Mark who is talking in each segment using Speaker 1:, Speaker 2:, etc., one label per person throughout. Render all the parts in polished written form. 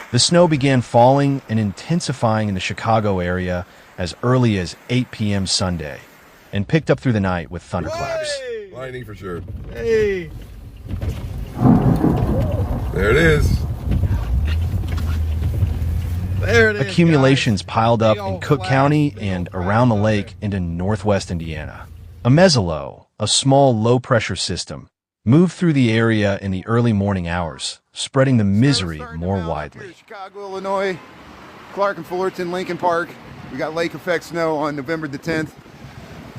Speaker 1: The snow began falling and intensifying in the Chicago area as early as 8 p.m. Sunday and picked up through the night with thunderclaps.
Speaker 2: Hey! Lightning for sure.
Speaker 3: Hey!
Speaker 2: There it is.
Speaker 3: There it is.
Speaker 1: Accumulations
Speaker 3: guys.
Speaker 1: piled up
Speaker 3: Big
Speaker 1: in
Speaker 3: old
Speaker 1: Cook
Speaker 3: flat,
Speaker 1: County
Speaker 3: big
Speaker 1: and
Speaker 3: old
Speaker 1: around the
Speaker 3: clouds out
Speaker 1: lake into northwest Indiana. A mesolow, a small low-pressure system, moved through the area in the early morning hours, spreading the misery more widely.
Speaker 4: Chicago, Illinois, Clark and Fullerton, Lincoln Park. We got lake effect snow on November the 10th.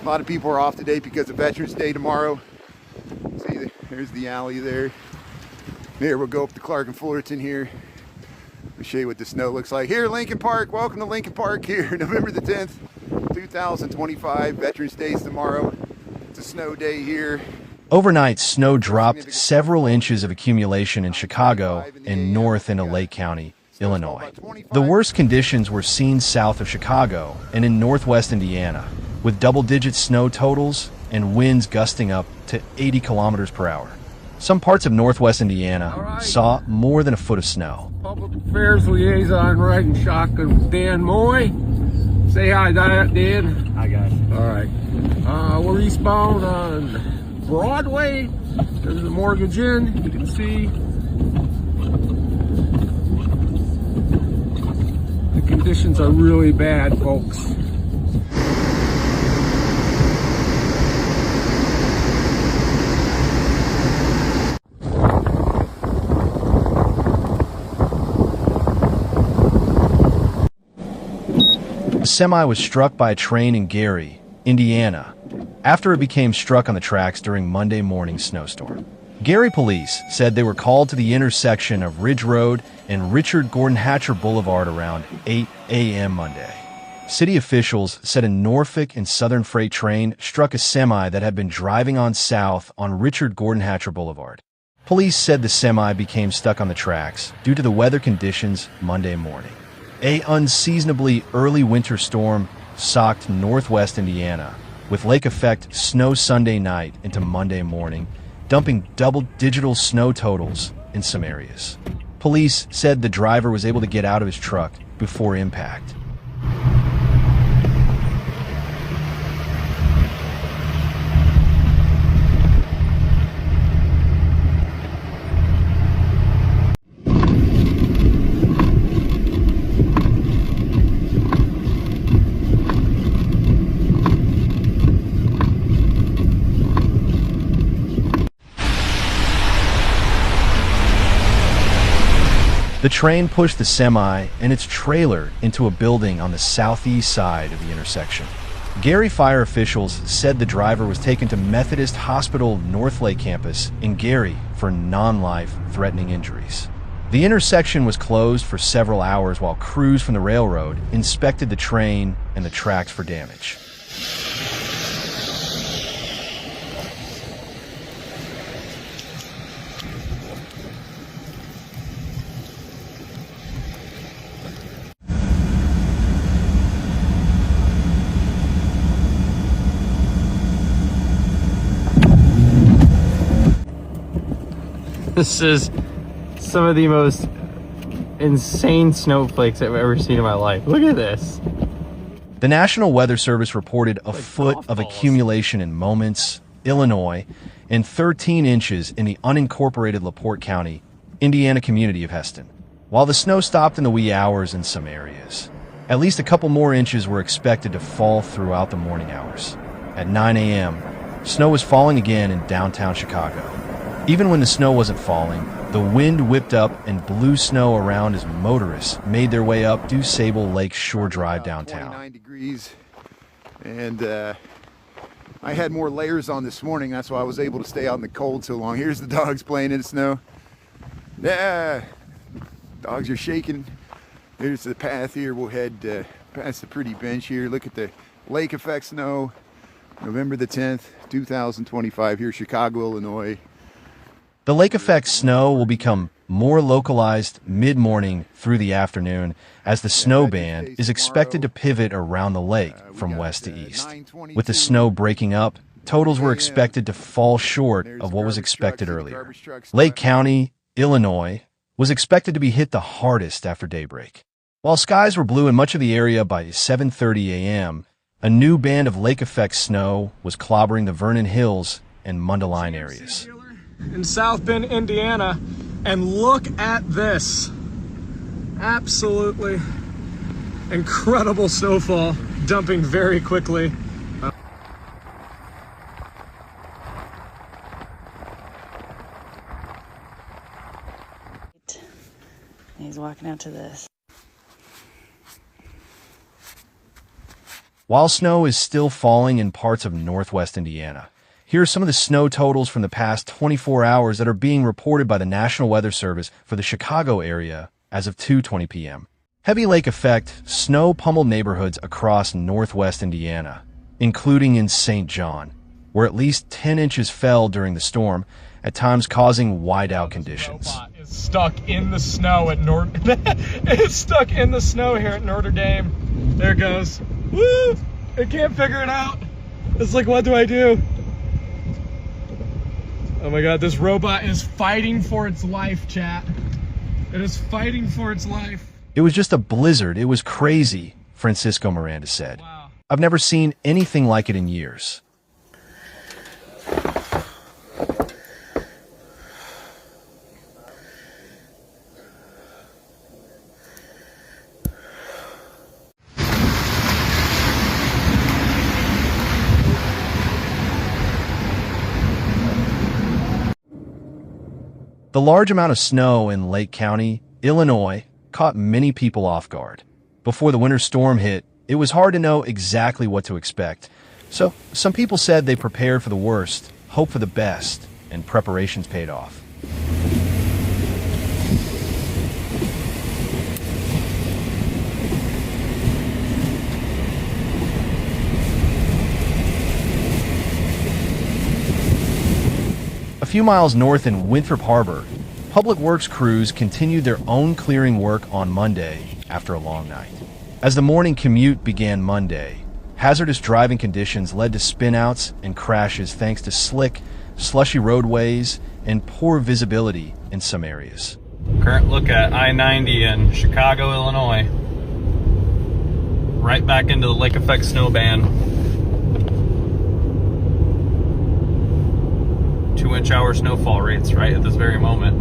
Speaker 4: A lot of people are off today because of Veterans Day tomorrow. See, there's the alley there. Here, we'll go up to Clark and Fullerton here. I'll show you what the snow looks like. Here, Lincoln Park. Welcome to Lincoln Park here, November the 10th, 2025. Veterans Day is tomorrow. It's a snow day here.
Speaker 1: Overnight, snow dropped several inches of accumulation in Chicago and north into Lake County, Illinois. The worst conditions were seen south of Chicago and in northwest Indiana, with double-digit snow totals and winds gusting up to 80 kilometers per hour. Some parts of northwest Indiana saw more than a foot of snow.
Speaker 3: Public Affairs Liaison riding shotgun with Dan Moy. Say hi, Dan.
Speaker 5: Hi, guys.
Speaker 3: All right. We're eastbound on Broadway. There's the Mortgage Inn. You can see the conditions are really bad, folks.
Speaker 1: A semi was struck by a train in Gary, Indiana, after it became struck on the tracks during Monday morning's snowstorm. Gary police said they were called to the intersection of Ridge Road and Richard Gordon Hatcher Boulevard around 8 a.m. Monday. City officials said a Norfolk and Southern freight train struck a semi that had been driving on south on Richard Gordon Hatcher Boulevard. Police said the semi became stuck on the tracks due to the weather conditions Monday morning. An unseasonably early winter storm socked northwest Indiana, with lake effect snow Sunday night into Monday morning, dumping double-digit snow totals in some areas. Police said the driver was able to get out of his truck before impact. The train pushed the semi and its trailer into a building on the southeast side of the intersection. Gary fire officials said the driver was taken to Methodist Hospital Northlake campus in Gary for non-life-threatening injuries. The intersection was closed for several hours while crews from the railroad inspected the train and the tracks for damage.
Speaker 5: This is some of the most insane snowflakes I've ever seen in my life. Look at this.
Speaker 1: The National Weather Service reported a foot of accumulation in Momence, Illinois, and 13 inches in the unincorporated LaPorte County, Indiana community of Heston. While the snow stopped in the wee hours in some areas, at least a couple more inches were expected to fall throughout the morning hours. At 9 a.m., snow was falling again in downtown Chicago. Even when the snow wasn't falling, the wind whipped up and blew snow around as motorists made their way up DuSable Lake Shore Drive downtown.
Speaker 4: 29 degrees, and I had more layers on this morning. That's why I was able to stay out in the cold so long. Here's the dogs playing in the snow. Yeah, dogs are shaking. Here's the path here. We'll head past the pretty bench here. Look at the lake effect snow. November the 10th, 2025 here, Chicago, Illinois.
Speaker 1: The lake effect snow will become more localized mid-morning through the afternoon as the snow band is expected to pivot around the lake from west to east. With the snow breaking up, totals were expected to fall short of what was expected earlier. Lake County, Illinois, was expected to be hit the hardest after daybreak. While skies were blue in much of the area by 7:30 a.m., a new band of lake-effect snow was clobbering the Vernon Hills and Mundelein areas.
Speaker 6: In South Bend, Indiana, and look at this. Absolutely incredible snowfall dumping very quickly.
Speaker 7: He's walking out to this.
Speaker 1: While snow is still falling in parts of northwest Indiana, here are some of the snow totals from the past 24 hours that are being reported by the National Weather Service for the Chicago area as of 2:20 p.m. Heavy lake effect snow pummeled neighborhoods across northwest Indiana, including in St. John, where at least 10 inches fell during the storm, at times causing whiteout conditions.
Speaker 6: It's stuck in the snow at It's stuck in the snow here at Notre Dame. There it goes. Woo! I can't figure it out. It's like, what do I do? Oh my god, this robot is fighting for its life, chat. It is fighting for its life.
Speaker 1: It was just a blizzard. It was crazy, Francisco Miranda said.
Speaker 6: Wow.
Speaker 1: I've never seen anything like it in years. The large amount of snow in Lake County, Illinois, caught many people off guard. Before the winter storm hit, it was hard to know exactly what to expect. So some people said they prepared for the worst, hoped for the best, and preparations paid off. A few miles north in Winthrop Harbor, public works crews continued their own clearing work on Monday after a long night. As the morning commute began Monday, hazardous driving conditions led to spinouts and crashes thanks to slick, slushy roadways and poor visibility in some areas.
Speaker 5: Current look at I-90 in Chicago, Illinois. Right back into the lake effect snow band. 2-inch-hour snowfall rates right at this very moment.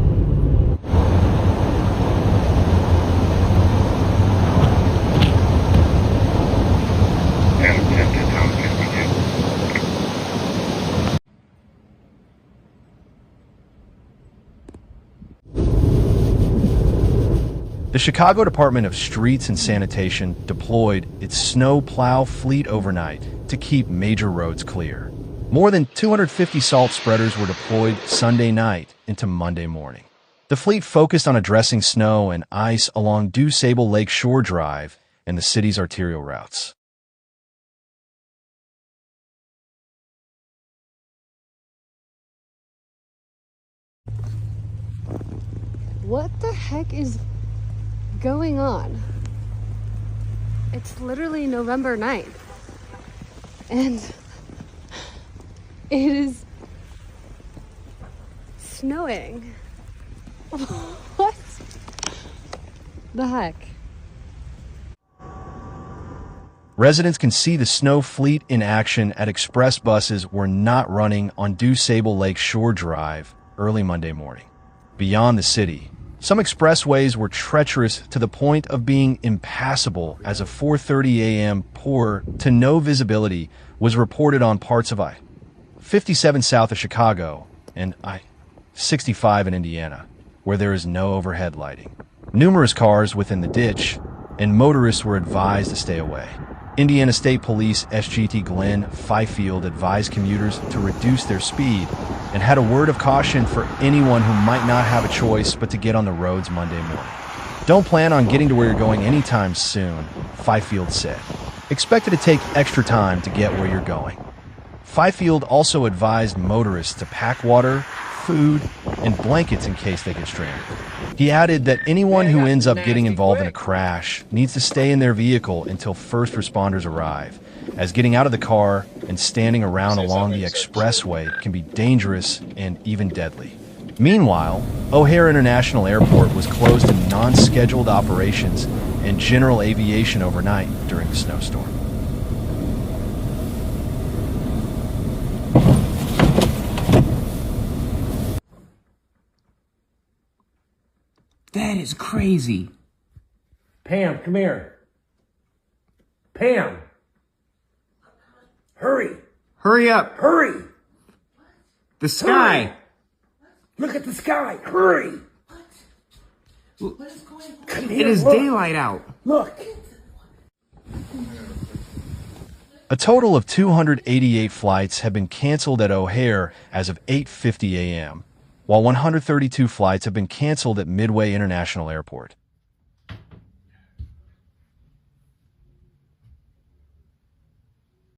Speaker 1: The Chicago Department of Streets and Sanitation deployed its snow plow fleet overnight to keep major roads clear. More than 250 salt spreaders were deployed Sunday night into Monday morning. The fleet focused on addressing snow and ice along DuSable Lake Shore Drive and the city's arterial routes.
Speaker 8: What the heck is going on? It's literally November 9th. And it is snowing. What the heck?
Speaker 1: Residents can see the snow fleet in action at express buses were not running on DuSable Lake Shore Drive early Monday morning. Beyond the city, some expressways were treacherous to the point of being impassable as a 4:30 a.m. poor to no visibility was reported on parts of I-57 south of Chicago and I-65 in Indiana, where there is no overhead lighting. Numerous cars within the ditch, and motorists were advised to stay away. Indiana State Police SGT Glenn Fifield advised commuters to reduce their speed and had a word of caution for anyone who might not have a choice but to get on the roads Monday morning. Don't plan on getting to where you're going anytime soon, Fifield said. Expect it to take extra time to get where you're going. Fifield also advised motorists to pack water, food, and blankets in case they get stranded. He added that anyone who ends up getting involved in a crash needs to stay in their vehicle until first responders arrive, as getting out of the car and standing around along the expressway can be dangerous and even deadly. Meanwhile, O'Hare International Airport was closed to non-scheduled operations and general aviation overnight during the snowstorm.
Speaker 9: That is crazy. Pam, come here. Pam. Hurry.
Speaker 5: Hurry up.
Speaker 9: Hurry.
Speaker 5: The sky.
Speaker 9: Hurry. Look at the sky. Hurry. Come here.
Speaker 5: It is
Speaker 9: look.
Speaker 5: daylight out.
Speaker 9: Look.
Speaker 1: A total of 288 flights have been canceled at O'Hare as of 8:50 a.m., while 132 flights have been canceled at Midway International Airport.